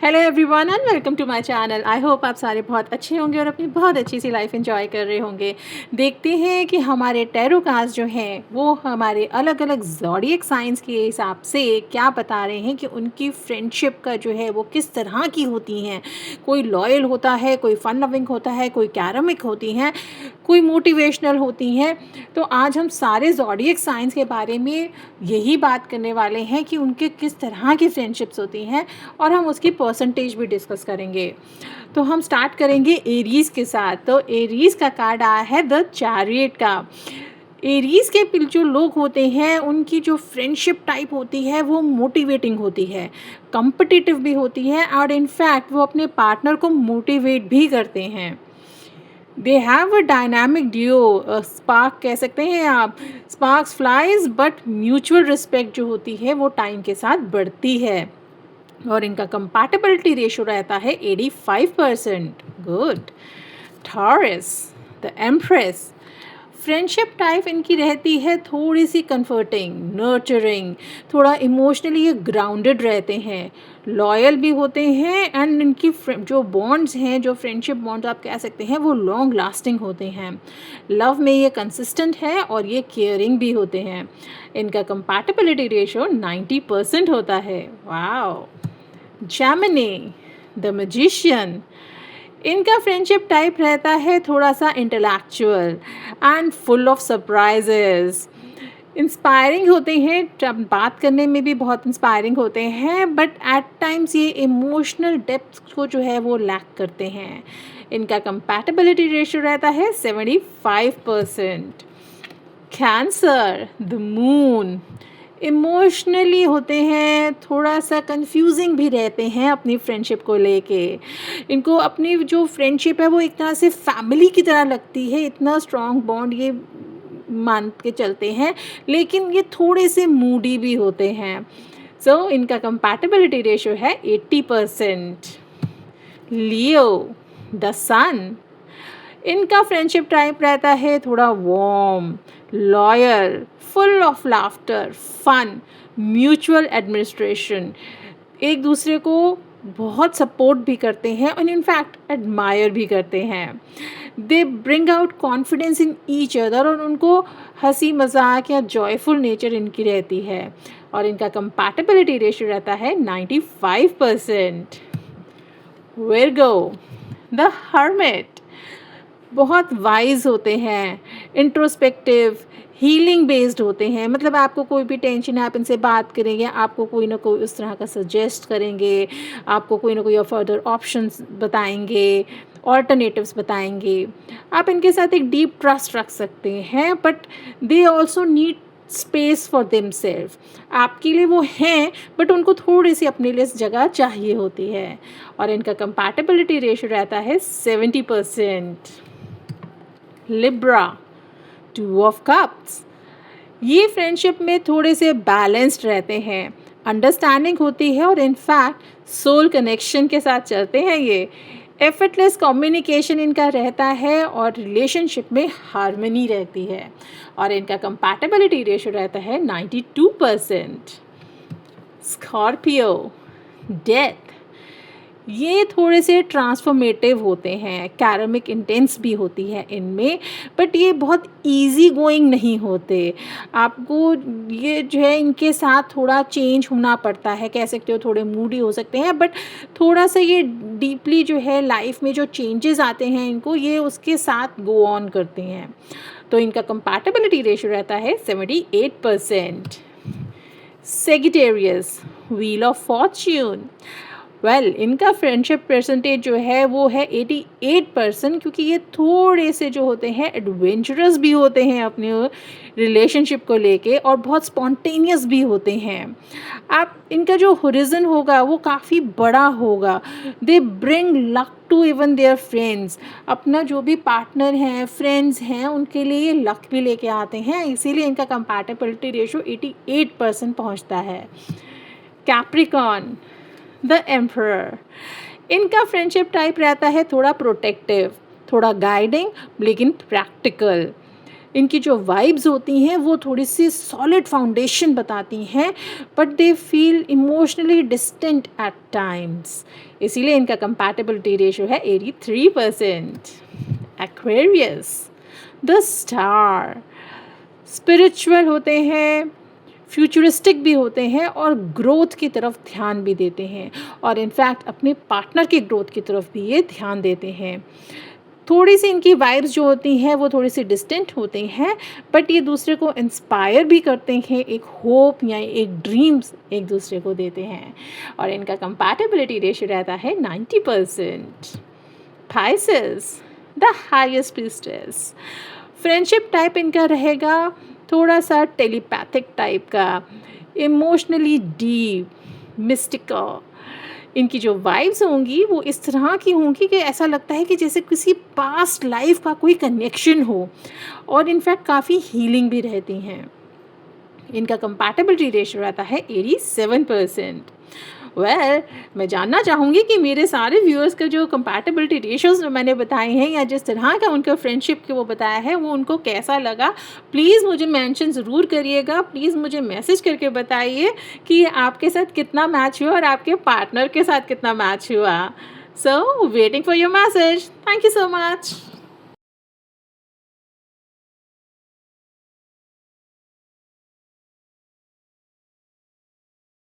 Hello everyone and welcome to my channel. I hope आप सारे बहुत अच्छे होंगे और अपनी बहुत अच्छी सी लाइफ एंजॉय कर रहे होंगे। देखते हैं कि हमारे टैरो कार्ड्स जो हैं वो हमारे अलग अलग ज़ोडिएक साइंस के हिसाब से क्या बता रहे हैं कि उनकी फ्रेंडशिप का जो है वो किस तरह की होती हैं। कोई लॉयल होता है, कोई फन लविंग होता है, कोई कैरमिक होती हैं, कोई मोटिवेशनल होती हैं। तो आज हम सारे ज़ोडिएक साइंस के बारे में यही बात करने वाले हैं कि उनके किस तरह की फ्रेंडशिप्स होती हैं और हम उसकी परसेंटेज भी डिस्कस करेंगे। तो हम स्टार्ट करेंगे एरीज़ के साथ। तो एरीज़ का कार्ड आया है द चैरियट का। एरीज़ के जो लोग होते हैं उनकी जो फ्रेंडशिप टाइप होती है वो मोटिवेटिंग होती है, कम्पिटिटिव भी होती है और इनफैक्ट वो अपने पार्टनर को मोटिवेट भी करते हैं। They have a dynamic duo, spark कह सकते हैं आप। Sparks flies but mutual respect जो होती है वो टाइम के साथ बढ़ती है और इनका कंपैटिबिलिटी रेशियो रहता है 85%। Good. Taurus the empress, friendship type इनकी रहती है थोड़ी सी कंफर्टिंग, नर्चरिंग, थोड़ा इमोशनली ये ग्राउंडेड रहते हैं, लॉयल भी होते हैं एंड इनकी जो बॉन्ड्स हैं, जो फ्रेंडशिप बॉन्ड्स आप कह सकते हैं वो लॉन्ग लास्टिंग होते हैं। लव में ये कंसिस्टेंट है और ये केयरिंग भी होते हैं। इनका कंपैटिबिलिटी रेशियो 90% होता है। वाओ। जेमिनी द मैजिशियन, इनका फ्रेंडशिप टाइप रहता है थोड़ा सा intellectual and full of surprises. Inspiring होते हैं, जब बात करने में भी बहुत इंस्पायरिंग होते हैं, बट एट टाइम्स ये इमोशनल डेप्थ को जो है वो लैक करते हैं। इनका कंपैटिबिलिटी रेशियो रहता है 75%। कैंसर द मून, इमोशनली होते हैं, थोड़ा सा कंफ्यूजिंग भी रहते हैं अपनी फ्रेंडशिप को लेके। इनको अपनी जो फ्रेंडशिप है वो एक तरह से फैमिली की तरह लगती है, इतना स्ट्रॉन्ग बॉन्ड ये मान के चलते हैं, लेकिन ये थोड़े से मूडी भी होते हैं। सो इनका कंपैटिबिलिटी रेशियो है 80%। लियो द सन, इनका फ्रेंडशिप टाइप रहता है थोड़ा warm, loyal, full of laughter, fun, mutual administration, एक दूसरे को बहुत सपोर्ट भी करते हैं और इनफैक्ट एडमायर भी करते हैं। They bring out confidence in each other, और उनको हंसी मजाक या जॉयफुल नेचर इनकी रहती है और इनका कंपैटिबिलिटी रेशियो रहता है 95%। विर्गो द हर्मिट, बहुत वाइज होते हैं, इंट्रोस्पेक्टिव, हीलिंग बेस्ड होते हैं। मतलब आपको कोई भी टेंशन है आप इनसे बात करेंगे, आपको कोई ना कोई उस तरह का सजेस्ट करेंगे, आपको कोई ना कोई फर्दर ऑप्शंस बताएंगे, ऑल्टरनेटिव्स बताएंगे। आप इनके साथ एक डीप ट्रस्ट रख सकते हैं, but they also need space for themself. आपके लिए वो हैं बट उनको थोड़ी सी अपने लिए जगह चाहिए होती है और इनका कंपैटिबिलिटी रेशियो रहता है 70%। लिब्रा टू ऑफ कप्स, ये फ्रेंडशिप में थोड़े से बैलेंस्ड रहते हैं, अंडरस्टैंडिंग होती है और इनफैक्ट सोल कनेक्शन के साथ चलते हैं। ये एफर्टलेस कम्युनिकेशन इनका रहता है और रिलेशनशिप में हार्मनी रहती है और इनका कंपैटिबिलिटी रेशियो रहता है 92%। स्कॉर्पियो डेथ, ये थोड़े से ट्रांसफॉर्मेटिव होते हैं, कैरमिक इंटेंस भी होती है इनमें, बट ये बहुत इजी गोइंग नहीं होते। आपको ये जो है इनके साथ थोड़ा चेंज होना पड़ता है, कह सकते हो थोड़े मूडी हो सकते हैं, बट थोड़ा सा ये डीपली जो है लाइफ में जो चेंजेस आते हैं इनको ये उसके साथ गो ऑन करते हैं। तो इनका कंपैटिबिलिटी रेशियो रहता है 78%। सेजिटेरियस व्हील ऑफ फॉर्च्यून, इनका फ्रेंडशिप परसेंटेज जो है वो है 88%, क्योंकि ये थोड़े से जो होते हैं एडवेंचरस भी होते हैं अपने रिलेशनशिप को लेके और बहुत स्पॉन्टेनियस भी होते हैं। आप इनका जो होरिजन होगा वो काफ़ी बड़ा होगा। They bring luck to even their friends, अपना जो भी पार्टनर हैं, फ्रेंड्स हैं, उनके लिए ये लक भी लेके आते हैं, इसीलिए इनका कंपैटिबिलिटी रेशियो 88% पहुंचता है। कैप्रिकॉन द एम्परर, इनका फ्रेंडशिप टाइप रहता है थोड़ा प्रोटेक्टिव, थोड़ा गाइडिंग, लेकिन प्रैक्टिकल। इनकी जो वाइब्स होती हैं वो थोड़ी सी सॉलिड फाउंडेशन बताती हैं, but they feel emotionally distant at times. इसीलिए इनका कंपैटिबिलिटी रेशियो है 83%। एक्वेरियस, द स्टार, स्पिरिचुअल होते हैं, फ्यूचरिस्टिक भी होते हैं और ग्रोथ की तरफ ध्यान भी देते हैं, और इनफैक्ट अपने पार्टनर की ग्रोथ की तरफ भी ये ध्यान देते हैं। थोड़ी सी इनकी वाइब्स जो होती हैं वो थोड़ी सी डिस्टेंट होती हैं, बट ये दूसरे को इंस्पायर भी करते हैं, एक होप या एक ड्रीम्स एक दूसरे को देते हैं, और इनका कंपैटिबिलिटी रेशियो रहता है 90%। Pisces, the highest priestess, friendship type इनका रहेगा थोड़ा सा टेलीपैथिक टाइप का, इमोशनली डीप, मिस्टिकल। इनकी जो वाइब्स होंगी वो इस तरह की होंगी कि ऐसा लगता है कि जैसे किसी पास्ट लाइफ का कोई कनेक्शन हो, और इनफैक्ट काफ़ी हीलिंग भी रहती हैं। इनका कंपैटिबिलिटी रेशियो रहता है 87%। मैं जानना चाहूँगी कि मेरे सारे व्यूअर्स का जो कंपैटिबिलिटी रेशियोज़ मैंने बताए हैं या जिस तरह का उनका फ्रेंडशिप के वो बताया है वो उनको कैसा लगा। प्लीज़ मुझे मेंशन ज़रूर करिएगा, प्लीज़ मुझे मैसेज करके बताइए कि आपके साथ कितना मैच हुआ और आपके पार्टनर के साथ कितना मैच हुआ। So waiting for your message. Thank you so much.